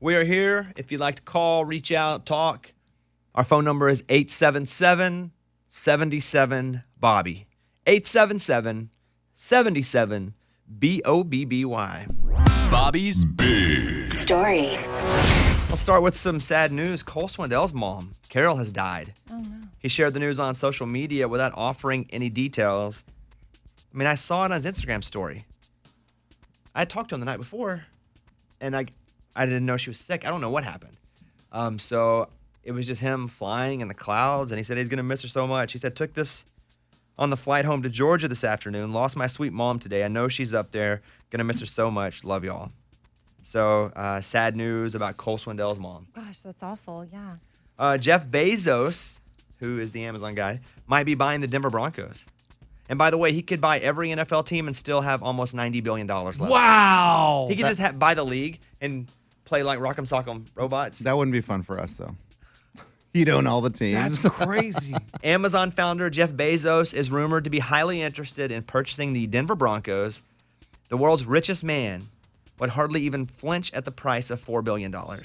We are here. If you'd like to call, reach out, talk. Our phone number is 877-77-BOBBY. 877-77-BOBBY. Bobby's Big Stories. I'll start with some sad news. Cole Swindell's mom, Carol, has died. Oh, no. He shared the news on social media without offering any details. I mean, I saw it on his Instagram story. I talked to him the night before, and I didn't know she was sick. I don't know what happened. So it was just him flying in the clouds, and he said he's going to miss her so much. He said, took this on the flight home to Georgia this afternoon. Lost my sweet mom today. I know she's up there. Going to miss her so much. Love y'all. So sad news about Cole Swindell's mom. Gosh, that's awful. Yeah. Jeff Bezos, who is the Amazon guy, might be buying the Denver Broncos. And by the way, he could buy every NFL team and still have almost $90 billion left. Wow. He could just buy the league and play like Rock'em Sock'em Robots. That wouldn't be fun for us, though. You'd own all the teams. That's crazy. Amazon founder Jeff Bezos is rumored to be highly interested in purchasing the Denver Broncos. The world's richest man would hardly even flinch at the price of $4 billion. I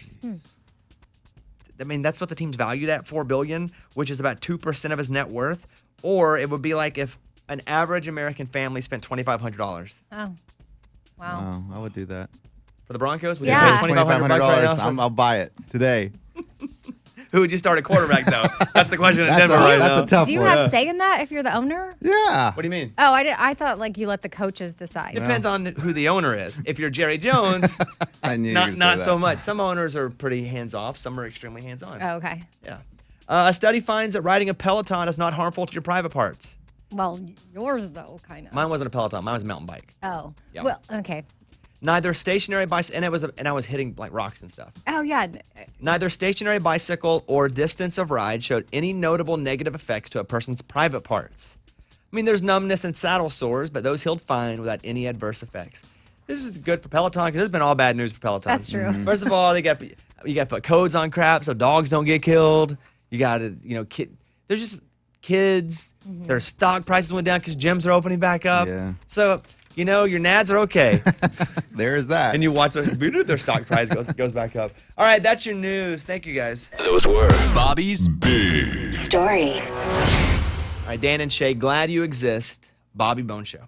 mean, that's what the team's valued at, $4 billion, which is about 2% of his net worth. Or it would be like if an average American family spent $2,500. Oh. Wow. Oh, I would do that. For the Broncos? Would Yeah. you pay $2,500 right now? I'll buy it today. Who would you start at quarterback, though? That's the question in That's Denver right now. a tough Do you one. have say in that if you're the owner? Yeah. What do you mean? Oh, I thought like you let the coaches decide. Depends on who the owner is. If you're Jerry Jones, I knew you were not gonna say not that. so much. Some owners are pretty hands-off. Some are extremely hands-on. Oh, okay. Yeah. A study finds that riding a Peloton is not harmful to your private parts. Well, yours though, kind of. Mine wasn't a Peloton. Mine was a mountain bike. Oh. Yeah. Well, okay. Neither stationary bicycle, and I was hitting like rocks and stuff. Oh yeah. Neither stationary bicycle or distance of ride showed any notable negative effects to a person's private parts. I mean, there's numbness and saddle sores, but those healed fine without any adverse effects. This is good for Peloton because this has been all bad news for Peloton. That's true. First of all, you got to put codes on crap so dogs don't get killed. You got to, there's just kids. Their stock prices went down because gyms are opening back up. Yeah. So, your nads are okay. There is that. And you watch their stock price goes back up. All right, that's your news. Thank you, guys. Those were Bobby's Big Stories. All right, Dan and Shay, glad you exist. Bobby Bone Show.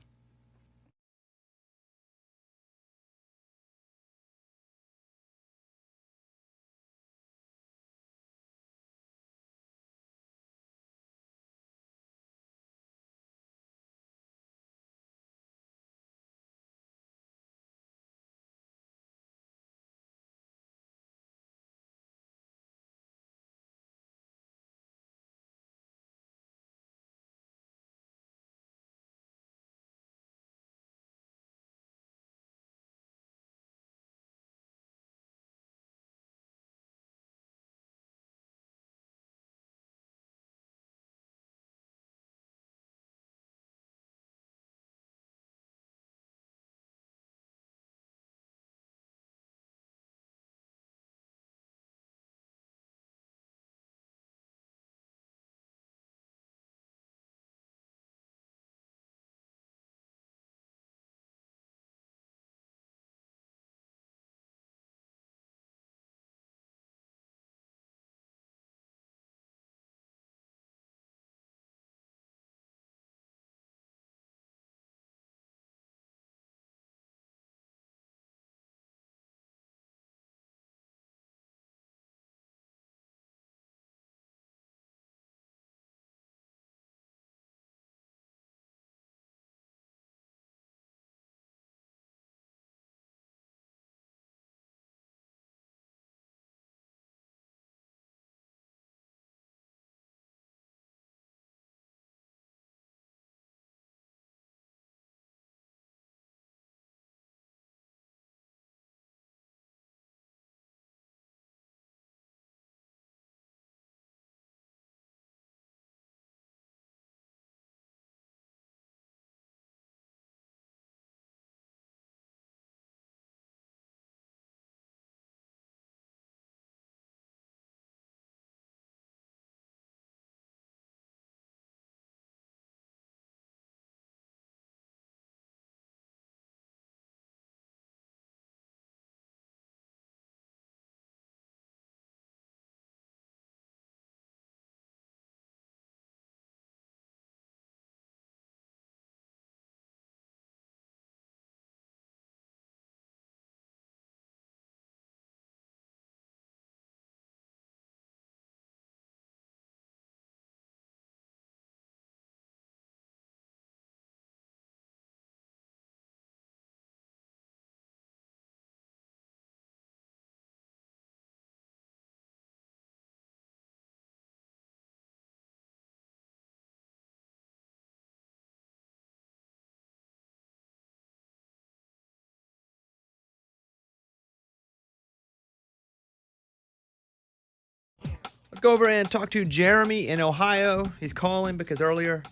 Let's go over and talk to Jeremy in Ohio. He's calling because earlier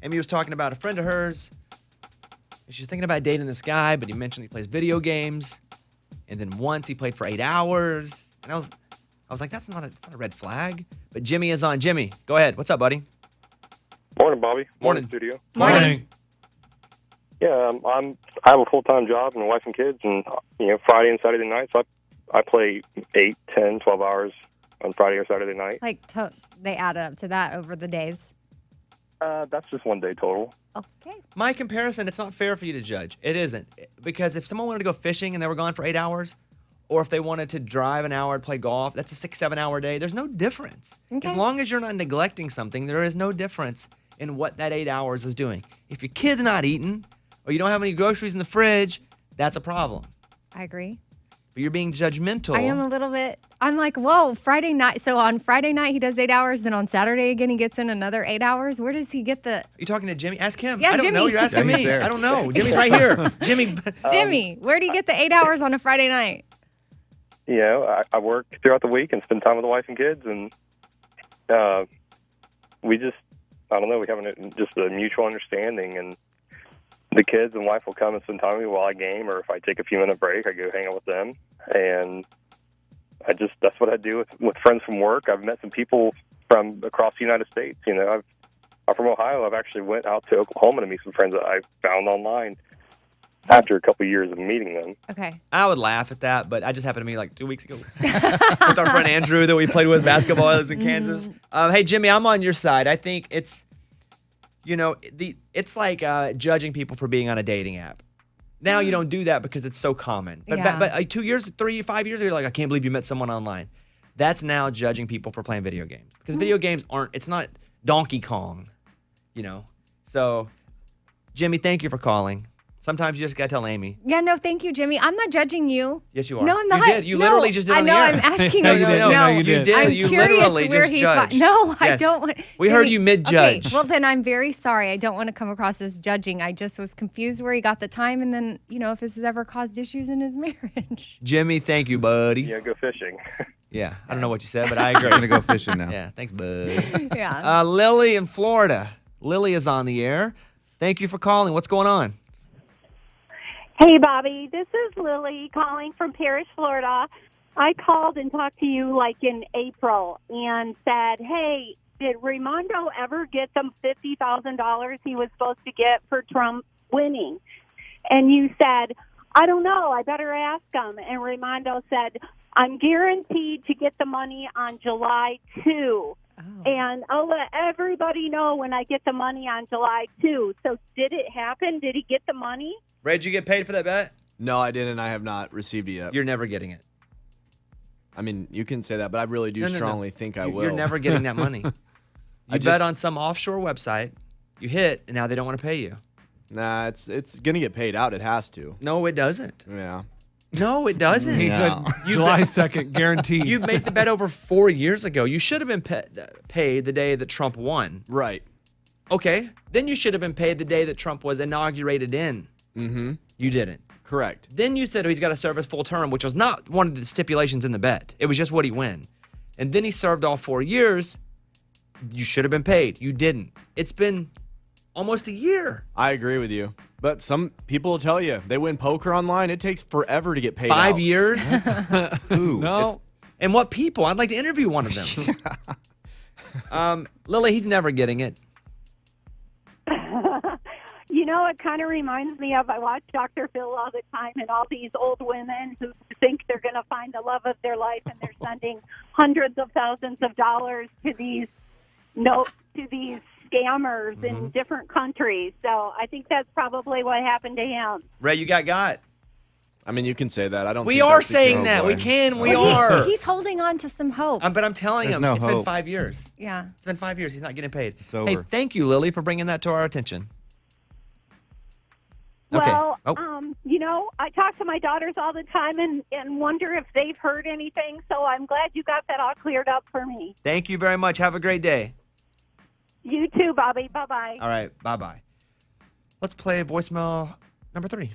Amy was talking about a friend of hers. She's thinking about dating this guy, but he mentioned he plays video games. And then once he played for 8 hours. And I was like, that's not a red flag. But Jimmy is on. Jimmy, go ahead. What's up, buddy? Morning, Bobby. Morning. Studio. Morning. Yeah, I have a full-time job and a wife and kids, and Friday and Saturday nights I play 8, 10, 12 hours on Friday or Saturday night. Like they add up to that over the days. That's just one day total. Okay. My comparison, it's not fair for you to judge. It isn't. Because if someone wanted to go fishing and they were gone for 8 hours, or if they wanted to drive an hour and play golf, that's a 6, 7 hour day. There's no difference. Okay. As long as you're not neglecting something, there is no difference in what that 8 hours is doing. If your kid's not eating, or you don't have any groceries in the fridge, that's a problem. I agree. But you're being judgmental. I am a little bit. I'm like, whoa, Friday night. So on Friday night, he does 8 hours. Then on Saturday again, he gets in another 8 hours. Where does he get the... You talking to Jimmy? Ask him. Yeah, I don't Jimmy. know. You're asking Yeah, he's me. there. I don't know. Jimmy's right here. Jimmy. Jimmy, where do you get the 8 hours on a Friday night? I work throughout the week and spend time with the wife and kids, and we just, I don't know, we have just a mutual understanding, and the kids and wife will come and spend time with me while I game, or if I take a few minute break, I go hang out with them, and that's what I do with friends from work. I've met some people from across the United States. I'm from Ohio. I've actually went out to Oklahoma to meet some friends that I found online after a couple of years of meeting them. Okay. I would laugh at that, but I just happened to me like 2 weeks ago with our friend Andrew that we played with basketball. He lives in Kansas. Hey, Jimmy, I'm on your side. I think it's, it's like judging people for being on a dating app. Now you don't do that because it's so common. But, Yeah. but 2 years, 3, 5 years ago, you're like, I can't believe you met someone online. That's now judging people for playing video games. Because video games it's not Donkey Kong, So, Jimmy, thank you for calling. Sometimes you just got to tell Amy. Yeah, no, thank you, Jimmy. I'm not judging you. Yes, you are. No, I'm not. You did. You No, literally just did I on the know. air. I'm asking No, you. no, you did. You did. I'm You curious literally where just he judged. No, I Yes. don't want. We heard you mid-judge. Okay, well, then I'm very sorry. I don't want to come across as judging. I just was confused where he got the time, and then if this has ever caused issues in his marriage. Jimmy, thank you, buddy. Yeah, go fishing. Yeah, I don't know what you said, but I agree. I'm gonna go fishing now. Yeah, thanks, bud. Yeah. Lily in Florida. Lily is on the air. Thank you for calling. What's going on? Hey, Bobby. This is Lily calling from Parrish, Florida. I called and talked to you in April and said, hey, did Raimondo ever get the $50,000 he was supposed to get for Trump winning? And you said, I don't know. I better ask him. And Raimondo said, I'm guaranteed to get the money on July 2. And I'll let everybody know when I get the money on July 2. So did it happen? Did he get the money? Ray, did you get paid for that bet? No, I didn't. I have not received it yet. You're never getting it. I mean, you can say that, but I really do strongly think I will. You're never getting that money. You bet on some offshore website, you hit, and now they don't want to pay you. Nah, it's gonna get paid out. It has to. No, it doesn't. Yeah. No, it doesn't. He said July 2nd, guaranteed. You made the bet over 4 years ago. You should have been paid the day that Trump won. Right. Okay. Then you should have been paid the day that Trump was inaugurated in. Mm-hmm. You didn't. Correct. Then you said he's got to serve his full term, which was not one of the stipulations in the bet. It was just what he win. And then he served all 4 years. You should have been paid. You didn't. It's been almost a year. I agree with you. But some people will tell you they win poker online. It takes forever to get paid 5 out. years? Ooh. No. And what people? I'd like to interview one of them. Lily, he's never getting it. It kind of reminds me of, I watch Dr. Phil all the time, and all these old women who think they're going to find the love of their life, and they're sending hundreds of thousands of dollars to these scammers in different countries. So I think that's probably what happened to him. Ray, you got. I mean, you can say that. I don't. We think are that's the saying case. that. We can. We Well, are. He's holding on to some hope. But I'm telling There's him, no it's been hope. 5 years. Yeah. It's been 5 years. He's not getting paid. It's over. Hey, thank you, Lily, for bringing that to our attention. Okay. Well, Oh. I talk to my daughters all the time and wonder if they've heard anything. So I'm glad you got that all cleared up for me. Thank you very much. Have a great day. You too, Bobby. Bye-bye. All right. Bye-bye. Let's play voicemail number 3.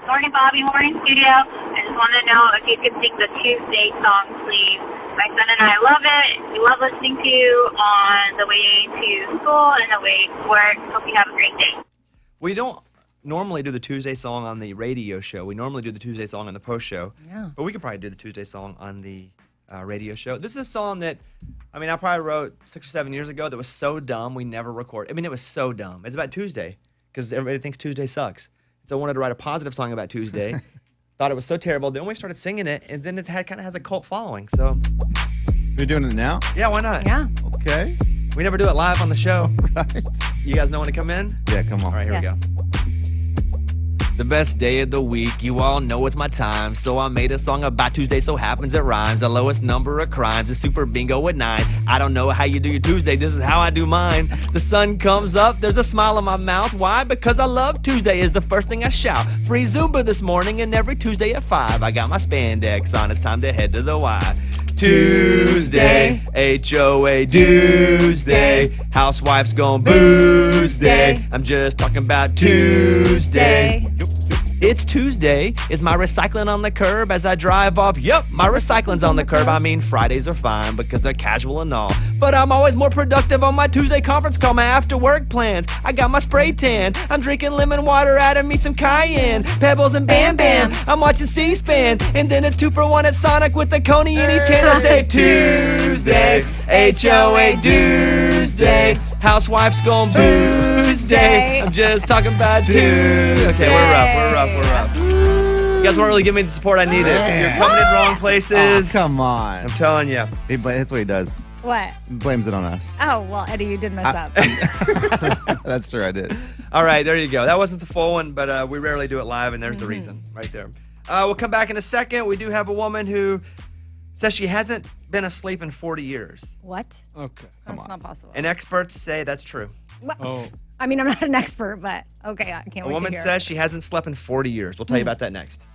Morning, Bobby. Morning, studio. I just want to know if you could sing the Tuesday song, please. My son and I love it. We love listening to you on the way to school and the way to work. Hope you have a great day. We don't normally do the Tuesday song on the radio show. We normally do the Tuesday song on the post show. Yeah. But we could probably do the Tuesday song on the radio show. This is a song that, I mean, I probably wrote 6 or 7 years ago that was so dumb we never record. I mean, it was so dumb. It's about Tuesday because everybody thinks Tuesday sucks. So I wanted to write a positive song about Tuesday. Thought it was so terrible. Then we started singing it, and then it kind of has a cult following. So You're doing it now? yeah, why not? Yeah. Okay. We never do it live on the show. Right. You guys know when to come in? Yeah, come on. All right, here we go. Yes. The best day of the week, you all know it's my time. So I made a song about Tuesday, so happens it rhymes. The lowest number of crimes is Super Bingo at 9. I don't know how you do your Tuesday, this is how I do mine. The sun comes up, there's a smile on my mouth. Why? Because I love Tuesday is the first thing I shout. Free Zumba this morning and every Tuesday at 5. I got my spandex on, it's time to head to the Y. Tuesday, H-O-A, Tuesday. Housewives gon' booze day. I'm just talking about Tuesday. It's Tuesday. Is my recycling on the curb as I drive off? Yup, my recycling's on the curb. I mean, Fridays are fine because they're casual and all. But I'm always more productive on my Tuesday conference call, my after work plans. I got my spray tan. I'm drinking lemon water, adding me some cayenne. Pebbles and Bam Bam. I'm watching C-SPAN. And then it's 2 for 1 at Sonic with the Coney in each hand. I say Tuesday, H-O-A, Tuesday. Housewives gon' booze day. I'm just talking about Tuesday. Okay, we're rough. You guys won't really give me the support I needed. You're coming in wrong places. Oh, come on. I'm telling you. That's what he does. What? He blames it on us. Oh, well, Eddie, you did mess up. That's true, I did. All right, there you go. That wasn't the full one, but we rarely do it live, and there's the reason right there. We'll come back in a second. We do have a woman who says she hasn't been asleep in 40 years. What? Okay. That's not possible. And experts say that's true. What? Oh. I mean, I'm not an expert, but okay, I can't wait to hear. A woman says she hasn't slept in 40 years. We'll tell you about that next.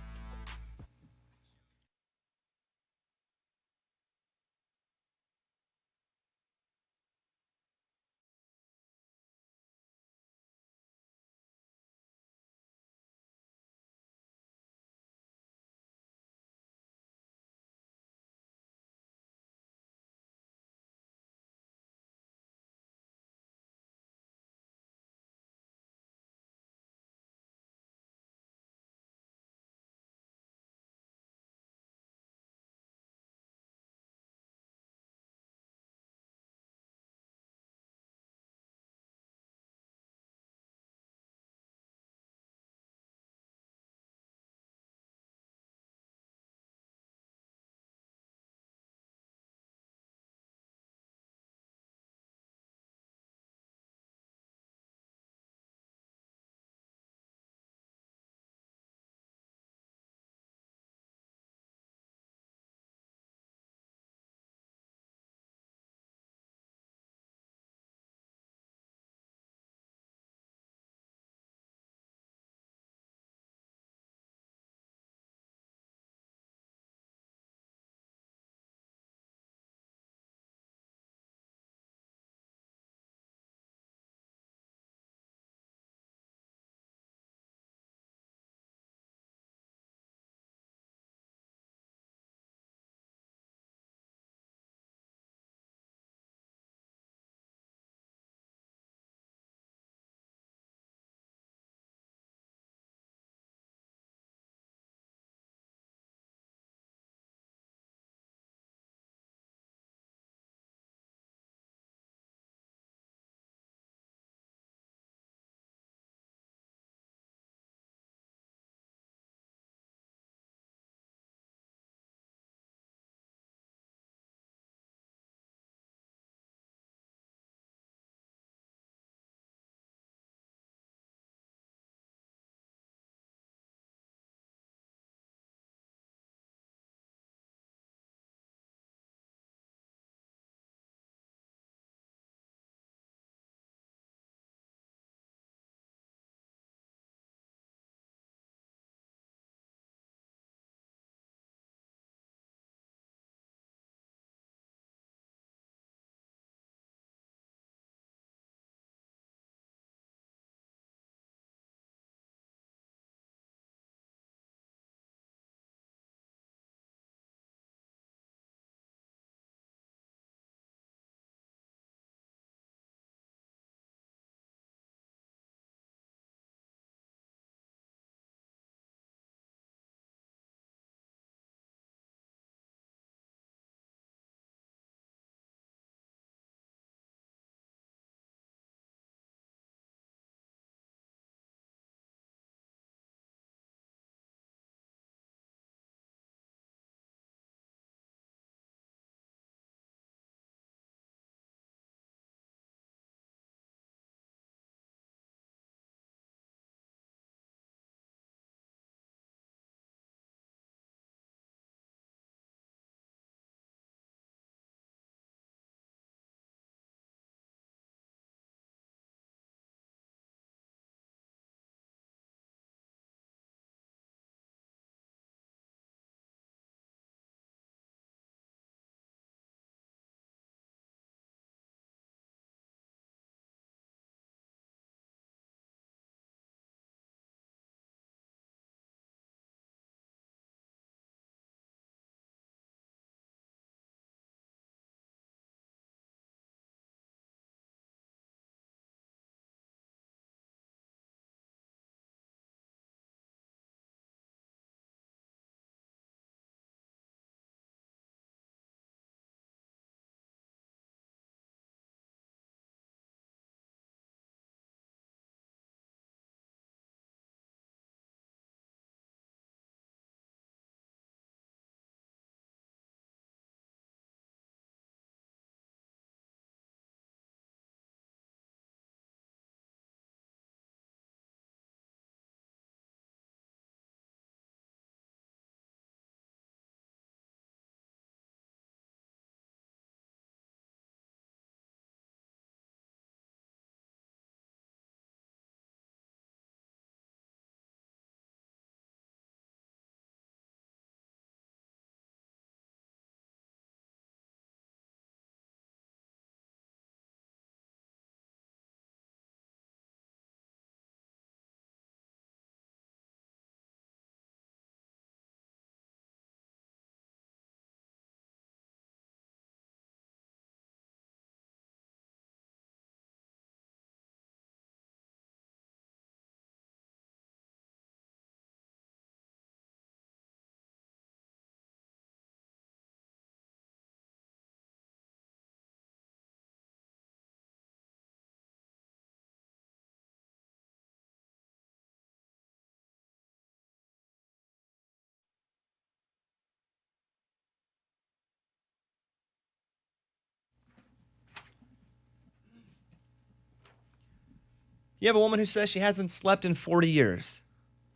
You have a woman who says she hasn't slept in 40 years,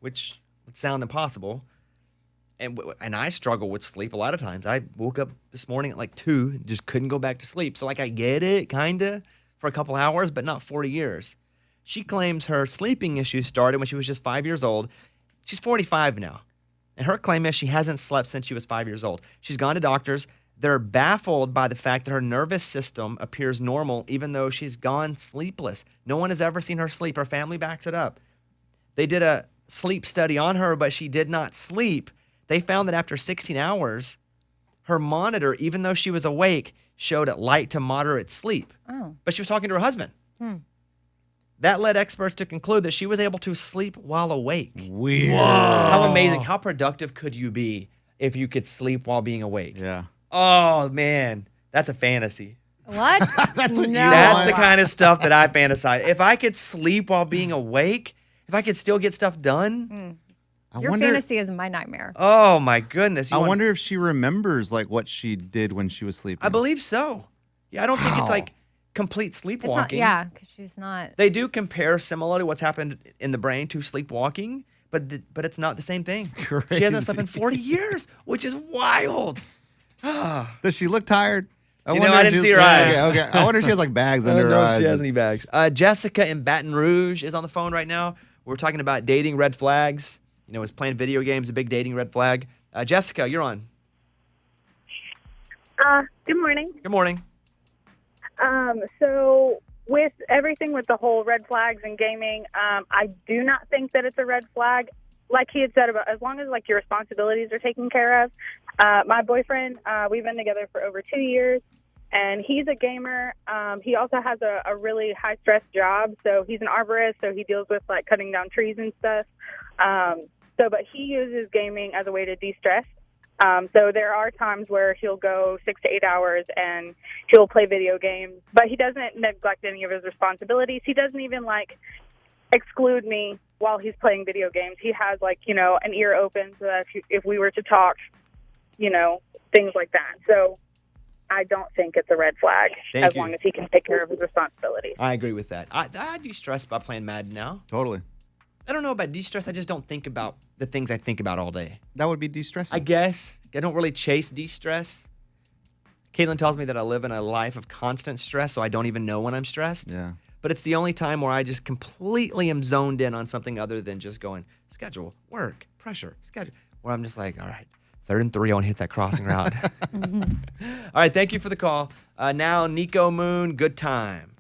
which would sound impossible. And I struggle with sleep a lot of times. I woke up this morning at like 2 and just couldn't go back to sleep. So, like, I get it, kind of, for a couple hours, but not 40 years. She claims her sleeping issues started when she was just 5 years old. She's 45 now. And her claim is she hasn't slept since she was 5 years old. She's gone to doctors. They're baffled by the fact that her nervous system appears normal even though she's gone sleepless. No one has ever seen her sleep. Her family backs it up. They did a sleep study on her, but she did not sleep. They found that after 16 hours, her monitor, even though she was awake, showed at light to moderate sleep. Oh. But she was talking to her husband. That led experts to conclude that she was able to sleep while awake. Weird. How amazing. How productive could you be if you could sleep while being awake? Yeah. Oh, man. That's a fantasy. What? That's what you That's want. the kind of stuff that I fantasize. If I could sleep while being awake, if I could still get stuff done. Your fantasy is my nightmare. Oh, my goodness. I wonder if she remembers like what she did when she was sleeping. I believe so. Yeah, I don't think it's Wow. like complete It's sleepwalking. not, because she's not. They do compare similarly what's happened in the brain to sleepwalking, but it's not the same thing. She hasn't slept in 40 years, which is wild. Does she look tired? I wonder didn't if she- see her eyes. Okay. I wonder if she has like bags I under don't her know if eyes. she has any bags. Jessica in Baton Rouge is on the phone right now. We're talking about dating red flags. You know, is playing video games a big dating red flag? Jessica, you're on. Good morning. Good morning. So with everything with the whole red flags and gaming, I do not think that it's a red flag. Like he had said, about as long as like your responsibilities are taken care of. My boyfriend, we've been together for over 2 years, and he's a gamer. He also has a really high stress job. So he's an arborist, so he deals with like cutting down trees and stuff. But he uses gaming as a way to de-stress. So there are times where he'll go 6 to 8 hours and he'll play video games, but he doesn't neglect any of his responsibilities. He doesn't even like exclude me while he's playing video games. He has like, you know, an ear open so that if we were to talk, you know, things like that. So I don't think it's a red flag as long as he can take care of his responsibilities. I agree with that. I de-stress by playing Madden now. Totally. I don't know about de-stress. I just don't think about the things I think about all day. That would be de-stressing. I guess. I don't really chase de-stress. Caitlin tells me that I live in a life of constant stress, so I don't even know when I'm stressed. Yeah. But it's the only time where I just completely am zoned in on something other than just going, schedule, work, pressure, schedule. Where I'm just like, all right, 3rd and 3, I want to hit that crossing route. All right, thank you for the call. Now, Nico Moon, good time.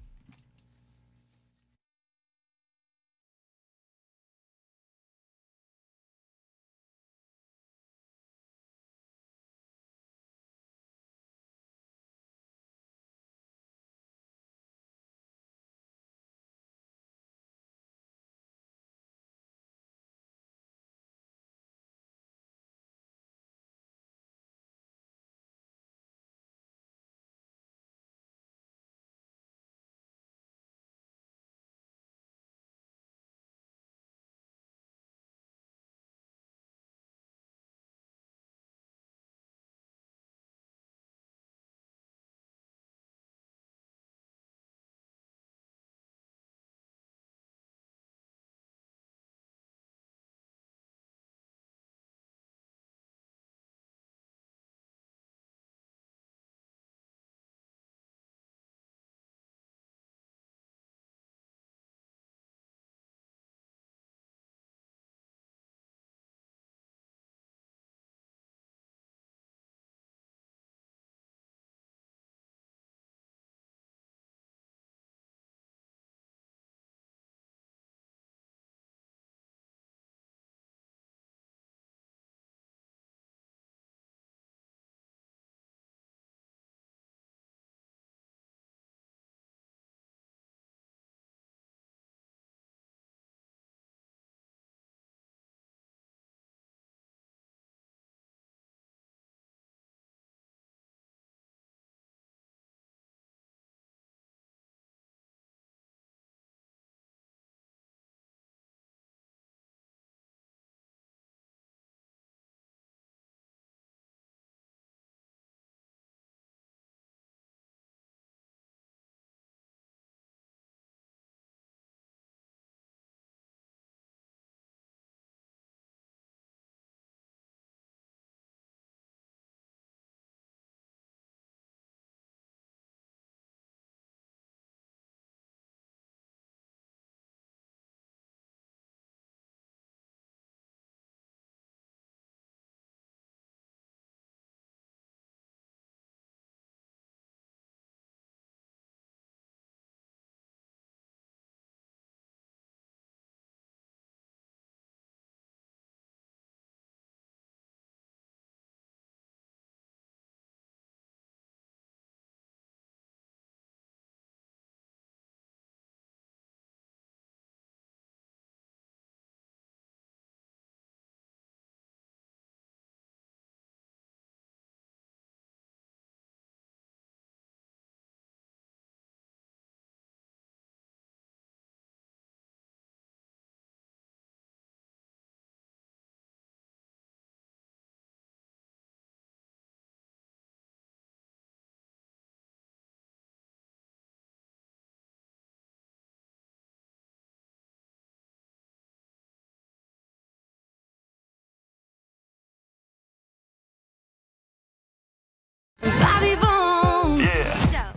Bobby Bones. Yeah.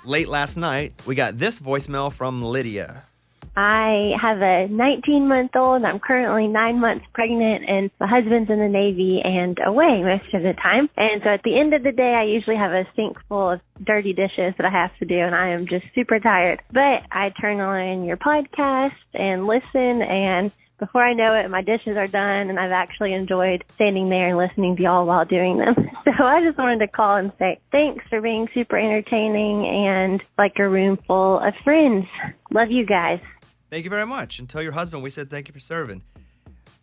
Late last night, we got this voicemail from Lydia. I have a 19-month-old. I'm currently 9 months pregnant, and my husband's in the Navy and away most of the time. And so at the end of the day, I usually have a sink full of dirty dishes that I have to do, and I am just super tired. But I turn on your podcast and listen, and before I know it, my dishes are done, and I've actually enjoyed standing there and listening to y'all while doing them. So I just wanted to call and say thanks for being super entertaining and like a room full of friends. Love you guys. Thank you very much. And tell your husband we said thank you for serving.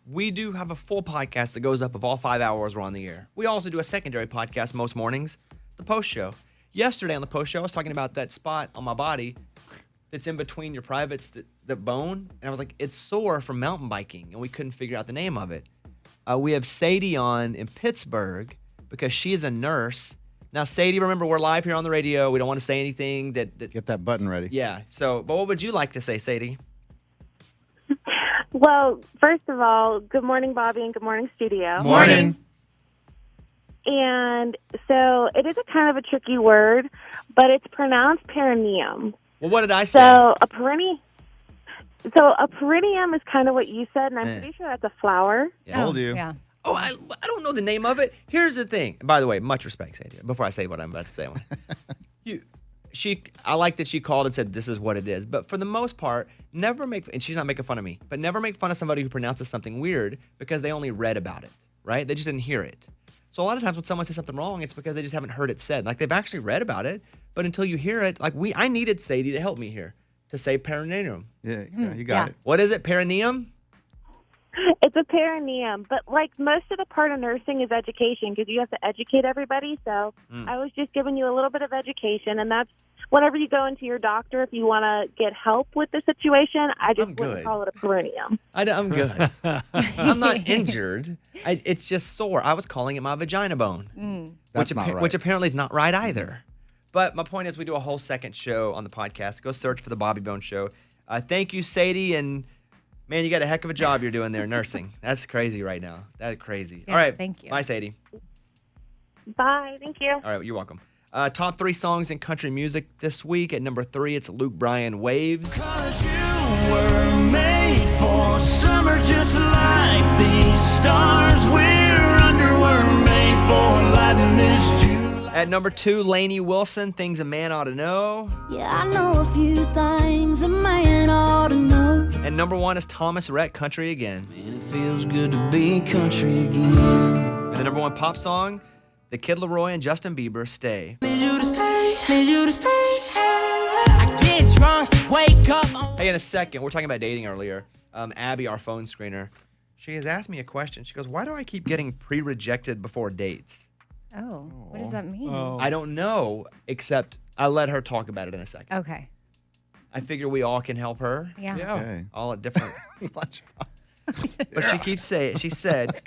We do have a full podcast that goes up of all 5 hours we're on the air. We also do a secondary podcast most mornings, the post show. Yesterday on the post show, I was talking about that spot on my body that's in between your privates, the bone. And I was like, it's sore from mountain biking. And we couldn't figure out the name of it. We have Sadie on in Pittsburgh because she is a nurse. Now, Sadie, remember, we're live here on the radio. We don't want to say anything that Get that button ready. Yeah. So, but what would you like to say, Sadie? Well, first of all, good morning, Bobby, and good morning, studio. Morning. And so it is a kind of a tricky word, but it's pronounced perineum. Well, what did I say? So a perineum is kind of what you said, and I'm pretty sure that's a flower. Yeah. Told you. Yeah. Oh, I don't know the name of it. Here's the thing. By the way, much respect, Sadie. Before I say what I'm about to say, I like that she called and said this is what it is. But for the most part, and she's not making fun of me, but never make fun of somebody who pronounces something weird because they only read about it, right? They just didn't hear it. So a lot of times when someone says something wrong, it's because they just haven't heard it said. Like they've actually read about it, but until you hear it, I needed Sadie to help me here to say perineum. Yeah, you got it. What is it? Perineum? It's a perineum, but like most of the part of nursing is education because you have to educate everybody. So I was just giving you a little bit of education, and that's whenever you go into your doctor, if you want to get help with the situation, I just wouldn't call it a perineum. I'm good. I'm not injured. It's just sore. I was calling it my vagina bone, That's not right. which apparently is not right either. But my point is we do a whole second show on the podcast. Go search for the Bobby Bone Show. Thank you, Sadie, and man, you got a heck of a job you're doing there nursing. That's crazy right now. That's crazy. Yes, all right. thank you. Bye, Sadie. Bye. Thank you. All right. You're welcome. Top 3 songs in country music this week. At number 3, it's Luke Bryan, Waves. 'Cause you were made for summer just like these stars we're under were made for lighting this July. At number 2, Lainey Wilson, Things a Man Ought to Know. Yeah, I know a few things a man ought to know. And number 1 is Thomas Rhett, Country Again. And it feels good to be country again. And the number 1 pop song, The Kid Laroi and Justin Bieber, Stay. Need you to stay, need you to stay. I get drunk, wake up. Hey, in a second, we're talking about dating earlier. Abby, our phone screener, she has asked me a question. She goes, why do I keep getting pre-rejected before dates? Oh, what does that mean? I don't know, except I'll let her talk about it in a second. Okay. I figure we all can help her. Yeah. Okay. All at different. But she keeps saying, she said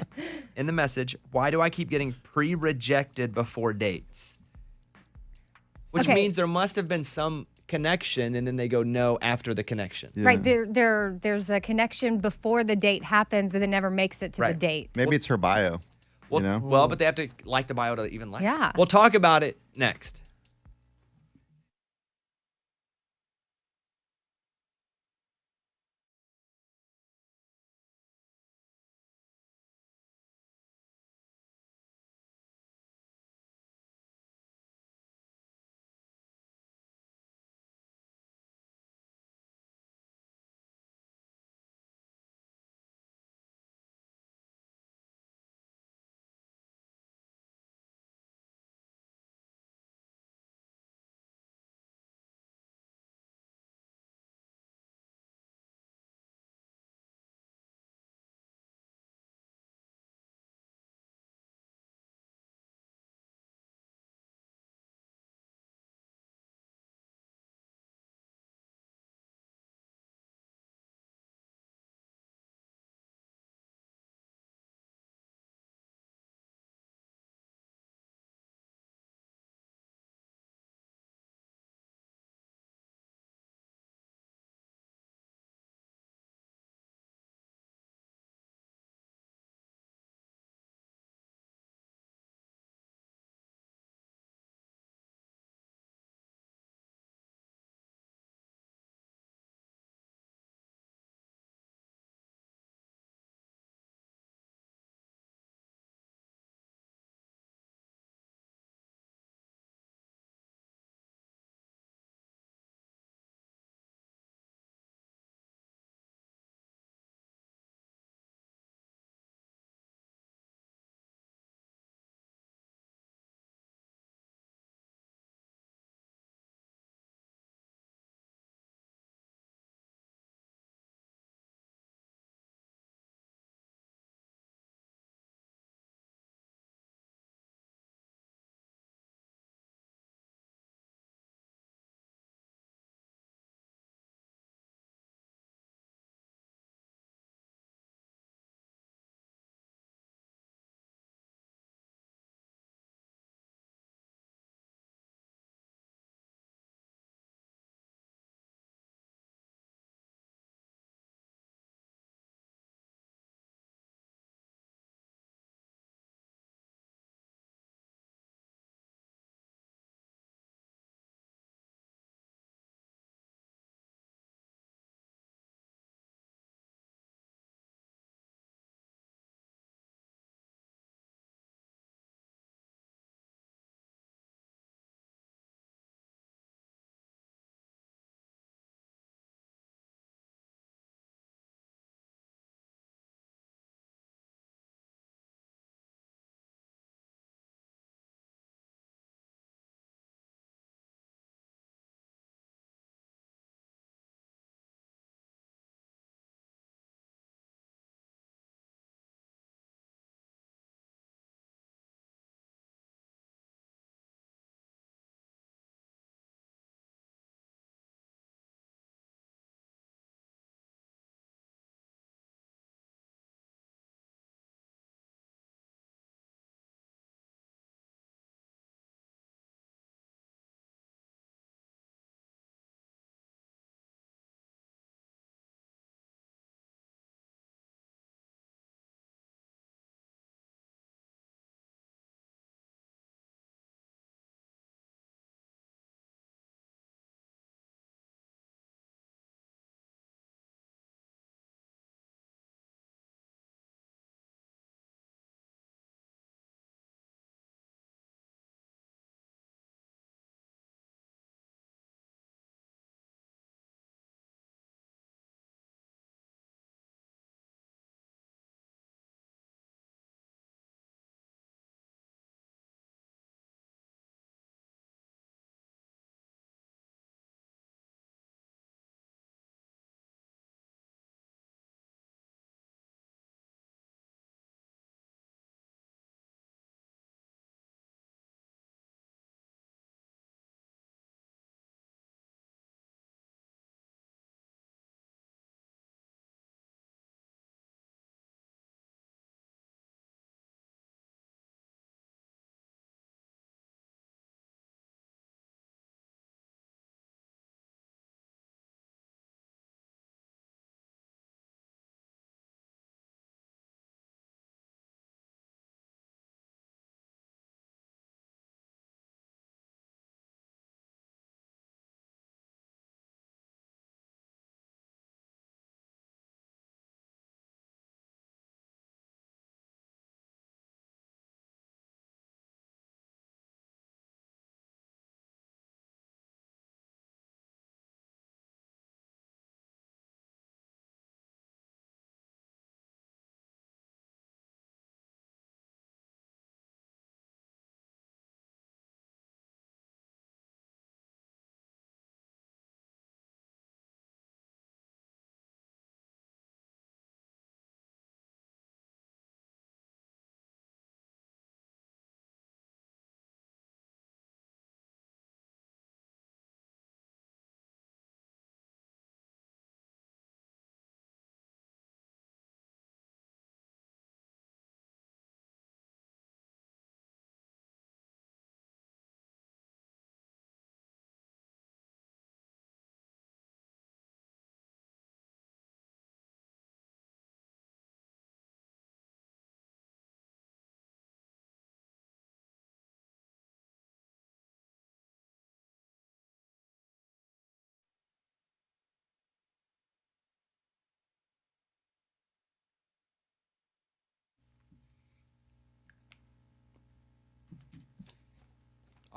in the message, why do I keep getting pre-rejected before dates? Which means there must have been some connection, and then they go no after the connection. Yeah. Right. There's a connection before the date happens, but it never makes it to the date. Maybe it's her bio. Well, well, but they have to like the bio to even like it. Yeah. We'll talk about it next.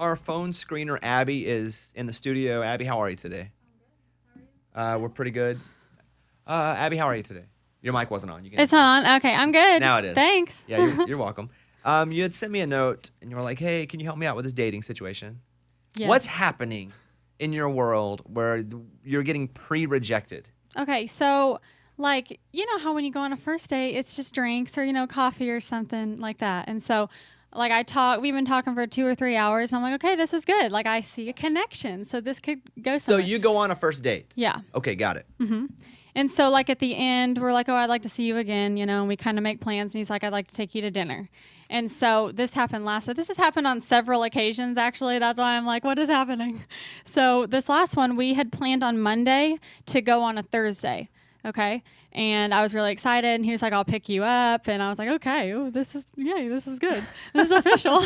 Our phone screener, Abby, is in the studio. Abby, how are you today? We're pretty good. Abby, how are you today? Your mic wasn't on. It's not on? Okay, I'm good. Now it is. Thanks. Yeah, you're welcome. You had sent me a note, and you were like, hey, can you help me out with this dating situation? Yes. What's happening in your world where you're getting pre-rejected? Okay, so, like, you know how when you go on a first date, it's just drinks or, coffee or something like that. And so, like, we've been talking for 2 or 3 hours, and I'm like, okay, this is good. Like, I see a connection, so this could go So somewhere. you go on a first date? Yeah. Okay, got it. Mm-hmm. And so, like, at the end, we're like, oh, I'd like to see you again, and we kind of make plans. And he's like, I'd like to take you to dinner. And so this happened last week. This has happened on several occasions, actually. That's why I'm like, what is happening? So this last one, we had planned on Monday to go on a Thursday, okay? And I was really excited. And he was like, I'll pick you up. And I was like, okay, this is good. This is official.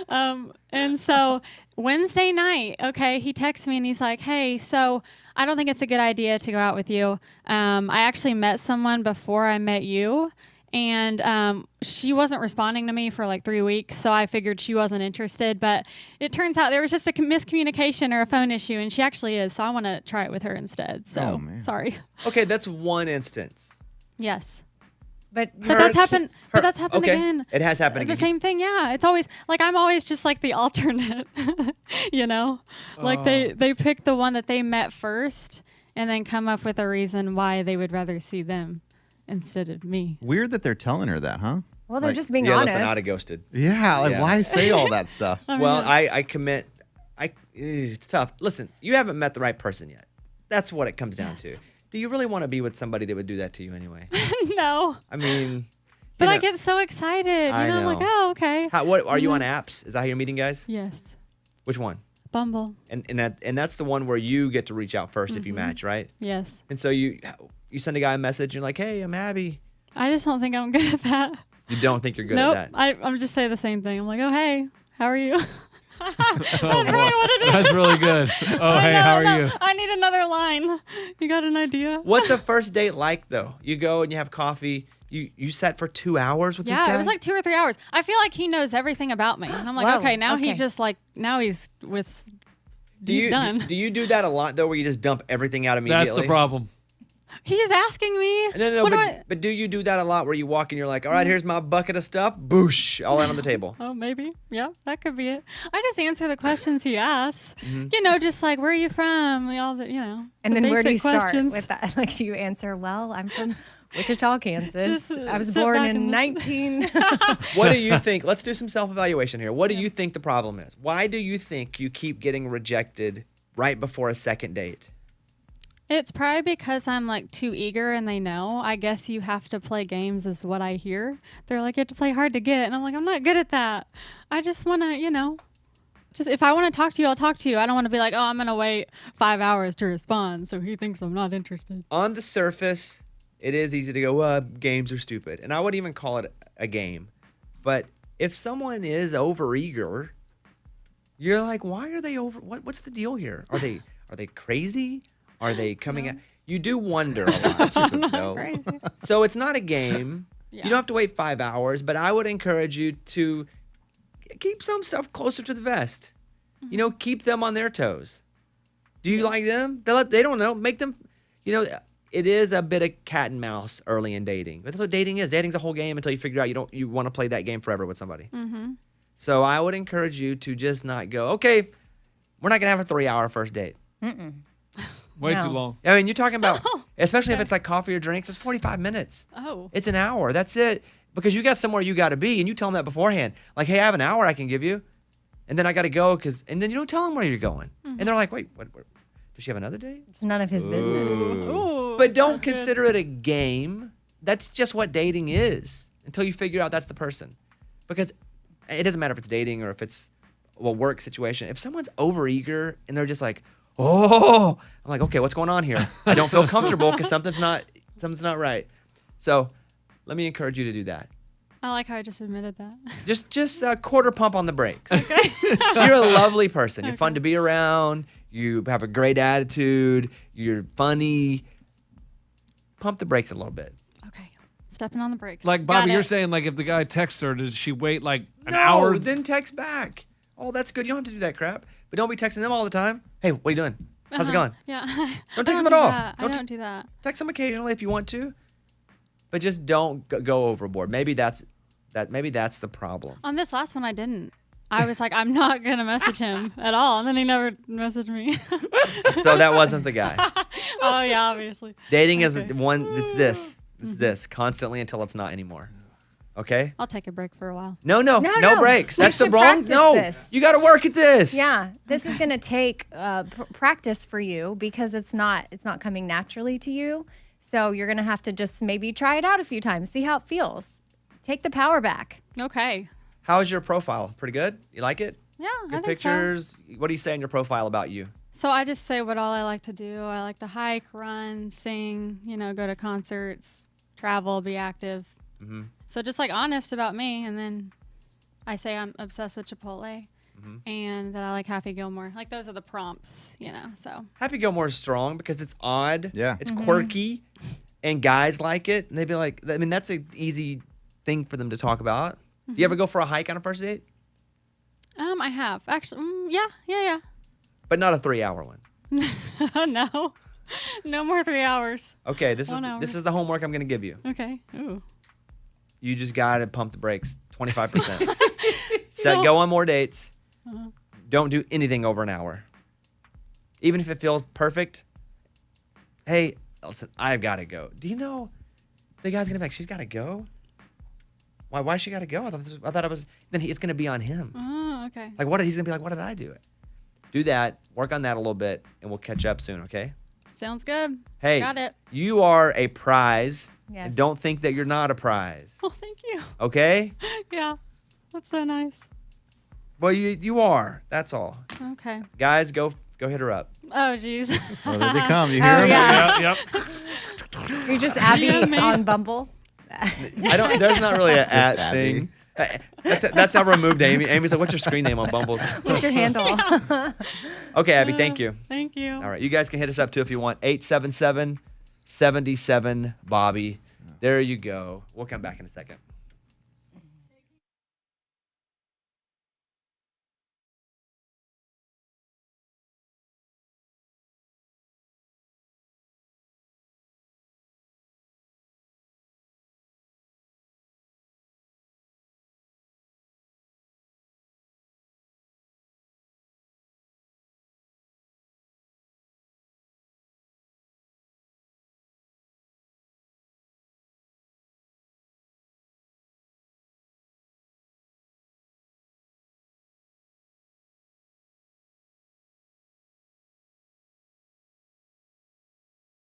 And so Wednesday night, okay, he texts me and he's like, hey, so I don't think it's a good idea to go out with you. I actually met someone before I met you, and she wasn't responding to me for like 3 weeks, so I figured she wasn't interested. But it turns out there was just a miscommunication or a phone issue, and she actually is, so I want to try it with her instead. So, sorry. Okay, that's one instance. Yes. But that's happened. But that's happened okay. again. It has happened again. The same thing, yeah. It's always like I'm always just like the alternate, Like they pick the one that they met first, and then come up with a reason why they would rather see them instead of me. Weird that they're telling her that, huh? Well, they're just being honest. Listen, I'd have ghosted. Yeah, why say all that stuff? Well, I commit. It's tough. Listen, you haven't met the right person yet. That's what it comes down to. Do you really want to be with somebody that would do that to you anyway? No. I mean, but I get so excited. I know. I'm like, oh, okay. What are you on apps? Is that how you're meeting guys? Yes. Which one? Bumble. And that's the one where you get to reach out 1st if you match, right? Yes. And so you send a guy a message. You're like, hey, I'm Abby. I just don't think I'm good at that. You don't think you're good Nope. at that? I'm just saying the same thing. I'm like, oh, hey, how are you? That's really good. Oh, hey, how are you? I need another line. You got an idea? What's a first date like, though? You go and you have coffee. You sat for 2 hours with this guy? Yeah, it was like 2 or 3 hours. I feel like he knows everything about me. And I'm like, okay, now he just like, now he's with, he's done. Do you do that a lot, though, where you just dump everything out immediately? That's the problem. He's asking me. No, but do you do that a lot where you walk and you're like, all right, here's my bucket of stuff, boosh, all out on the table? Oh, maybe. Yeah, that could be it. I just answer the questions he asks. Just like, where are you from? All the, And the then where do you basic start questions. with that? Like, do you answer, well, I'm from Wichita, Kansas. Just, I was sit born back in and 19. What do you think? Let's do some self-evaluation here. What do you think the problem is? Why do you think you keep getting rejected right before a second date? It's probably because I'm like too eager and they know. I guess you have to play games is what I hear. They're like, you have to play hard to get. And I'm like, I'm not good at that. I just want to, just if I want to talk to you, I'll talk to you. I don't want to be like, oh, I'm going to wait 5 hours to respond so he thinks I'm not interested. On the surface, it is easy to go, games are stupid. And I wouldn't even call it a game. But if someone is overeager, you're like, why are they over? What's the deal here? Are they crazy? Are they coming out? You do wonder a lot. No. So it's not a game. Yeah. You don't have to wait 5 hours, but I would encourage you to keep some stuff closer to the vest. Keep them on their toes. Do you like them? They don't know. Make them, it is a bit of cat and mouse early in dating. But that's what dating is. Dating's a whole game until you figure out you want to play that game forever with somebody. Mm-hmm. So I would encourage you to just not go, okay, we're not going to have a 3-hour first date. Mm-mm. Way too long. I mean, you're talking about, especially if it's like coffee or drinks, it's 45 minutes. Oh. It's an hour. That's it. Because you got somewhere you got to be, and you tell them that beforehand. Like, hey, I have an hour I can give you, and then I got to go, and then you don't tell them where you're going. Mm-hmm. And they're like, wait, what, does she have another date? It's none of his business. Ooh, but don't consider it a game. That's just what dating is until you figure out that's the person. Because it doesn't matter if it's dating or if it's a work situation. If someone's overeager and they're just like, oh, I'm like, okay, what's going on here? I don't feel comfortable because something's not right. So let me encourage you to do that. I like how I just admitted that. Just a quarter pump on the brakes. Okay. You're a lovely person. You're fun to be around. You have a great attitude. You're funny. Pump the brakes a little bit. Okay. Stepping on the brakes. Like, Bobby, you're saying, like, if the guy texts her, does she wait, like, an No, hour? then text back. Oh, that's good. You don't have to do that crap. But don't be texting them all the time. Hey, what are you doing? How's it going? Yeah. Don't text them at all. I don't do that. Text them occasionally if you want to, but just don't go overboard. Maybe that's the problem. On this last one, I didn't. I was like, I'm not going to message him at all. And then he never messaged me. So that wasn't the guy. Oh, yeah, obviously. Dating is one, it's this. It's this constantly until it's not anymore. Okay? I'll take a break for a while. No breaks. That's the should wrong. practice No, this. you got to work at this. Yeah, this is going to take practice for you because it's not coming naturally to you. So you're going to have to just maybe try it out a few times, see how it feels. Take the power back. Okay. How's your profile? Pretty good? You like it? Yeah, I Good think pictures. What do you say in your profile about you? So I just say what all I like to do. I like to hike, run, sing, go to concerts, travel, be active. Mm-hmm. So just like honest about me. And then I say I'm obsessed with Chipotle and that I like Happy Gilmore. Like those are the prompts, so. Happy Gilmore is strong because it's odd. Yeah. It's quirky and guys like it. And they'd be like, I mean, that's an easy thing for them to talk about. Do you ever go for a hike on a first date? I have. Actually, yeah. But not a 3-hour one. No. No more 3 hours. Okay, this is the homework I'm going to give you. Okay. Ooh. You just got to pump the brakes 25%. Go on more dates. Don't do anything over an hour. Even if it feels perfect. Hey, listen, I've got to go. Do you know the guy's going to be like, she's got to go? Why she got to go? I thought it was, then it's going to be on him. Oh, okay. Like, he's going to be like, what did I do? Do that. Work on that a little bit, and we'll catch up soon, okay? Sounds good. Hey, got it. You are a prize. Yes. And don't think that you're not a prize. Oh, thank you. Okay? Yeah. That's so nice. Well, you are. That's all. Okay. Guys, go hit her up. Oh, jeez. Oh, there they come. You hear them? Yeah. Yep. You're just Abby on Bumble. There's not really an Just at thing. That's how I removed Amy. Amy's like, what's your screen name on Bumble? What's your handle? Okay, Abby, thank you. Thank you. All right, you guys can hit us up too if you want. 877-77-BOBBY. There you go. We'll come back in a second.